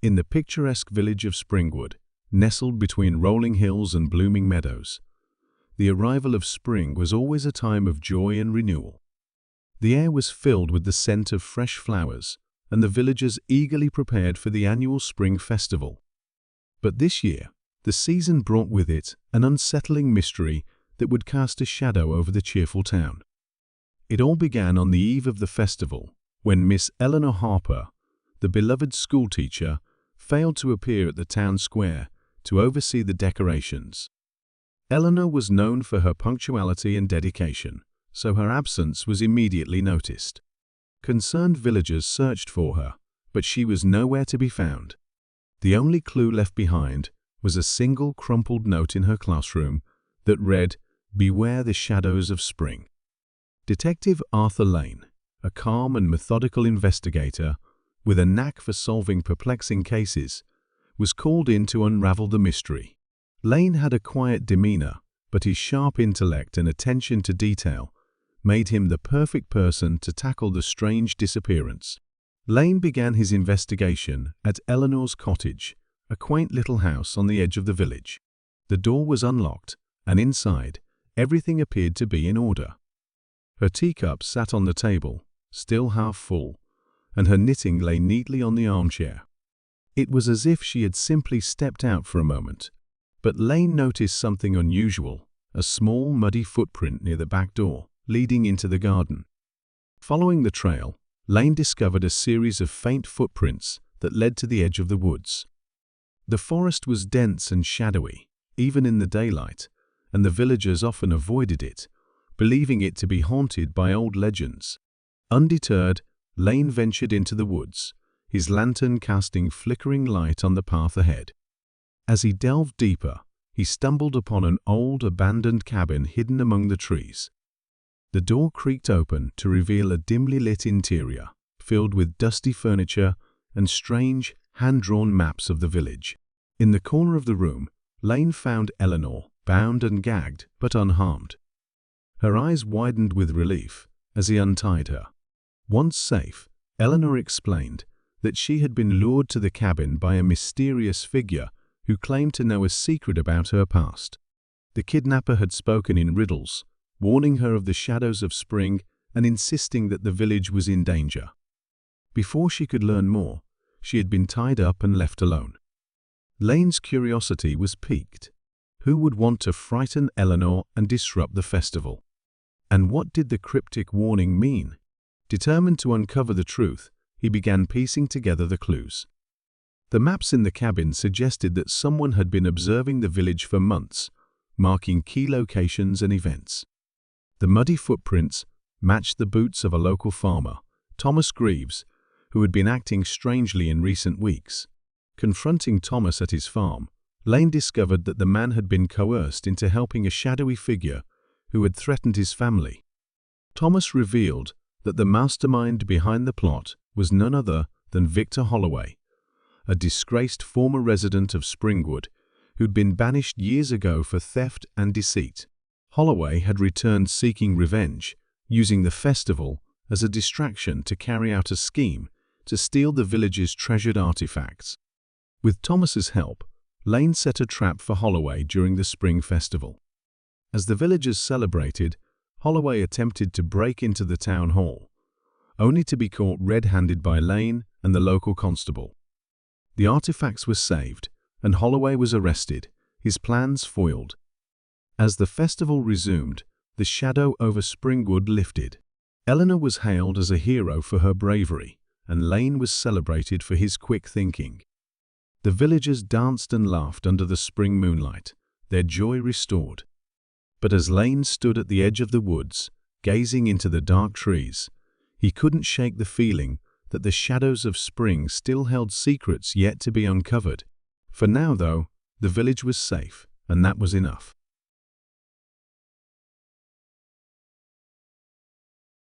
In the picturesque village of Springwood, nestled between rolling hills and blooming meadows, the arrival of spring was always a time of joy and renewal. The air was filled with the scent of fresh flowers, and the villagers eagerly prepared for the annual spring festival. But this year, the season brought with it an unsettling mystery that would cast a shadow over the cheerful town. It all began on the eve of the festival, when Miss Eleanor Harper, the beloved schoolteacher, failed to appear at the town square to oversee the decorations. Eleanor was known for her punctuality and dedication, so her absence was immediately noticed. Concerned villagers searched for her, but she was nowhere to be found. The only clue left behind was a single crumpled note in her classroom that read, "Beware the shadows of spring." Detective Arthur Lane, a calm and methodical investigator with a knack for solving perplexing cases, was called in to unravel the mystery. Lane had a quiet demeanor, but his sharp intellect and attention to detail made him the perfect person to tackle the strange disappearance. Lane began his investigation at Eleanor's cottage, a quaint little house on the edge of the village. The door was unlocked, and inside, everything appeared to be in order. Her teacup sat on the table, still half full, and her knitting lay neatly on the armchair. It was as if she had simply stepped out for a moment. But Lane noticed something unusual, a small muddy footprint near the back door, leading into the garden. Following the trail, Lane discovered a series of faint footprints that led to the edge of the woods. The forest was dense and shadowy, even in the daylight, and the villagers often avoided it, believing it to be haunted by old legends. Undeterred, Lane ventured into the woods, his lantern casting flickering light on the path ahead. As he delved deeper, he stumbled upon an old, abandoned cabin hidden among the trees. The door creaked open to reveal a dimly lit interior, filled with dusty furniture and strange, hand-drawn maps of the village. In the corner of the room, Lane found Eleanor, bound and gagged, but unharmed. Her eyes widened with relief as he untied her. Once safe, Eleanor explained that she had been lured to the cabin by a mysterious figure who claimed to know a secret about her past. The kidnapper had spoken in riddles, warning her of the shadows of spring and insisting that the village was in danger. Before she could learn more, she had been tied up and left alone. Lane's curiosity was piqued. Who would want to frighten Eleanor and disrupt the festival? And what did the cryptic warning mean? Determined to uncover the truth, he began piecing together the clues. The maps in the cabin suggested that someone had been observing the village for months, marking key locations and events. The muddy footprints matched the boots of a local farmer, Thomas Greaves, who had been acting strangely in recent weeks. Confronting Thomas at his farm, Lane discovered that the man had been coerced into helping a shadowy figure who had threatened his family. Thomas revealed that the mastermind behind the plot was none other than Victor Holloway, a disgraced former resident of Springwood who'd been banished years ago for theft and deceit. Holloway had returned seeking revenge, using the festival as a distraction to carry out a scheme to steal the village's treasured artifacts. With Thomas's help, Lane set a trap for Holloway during the spring festival. As the villagers celebrated, Holloway attempted to break into the town hall, only to be caught red-handed by Lane and the local constable. The artifacts were saved, and Holloway was arrested, his plans foiled. As the festival resumed, the shadow over Springwood lifted. Eleanor was hailed as a hero for her bravery, and Lane was celebrated for his quick thinking. The villagers danced and laughed under the spring moonlight, their joy restored. But as Lane stood at the edge of the woods, gazing into the dark trees, he couldn't shake the feeling that the shadows of spring still held secrets yet to be uncovered. For now, though, the village was safe, and that was enough.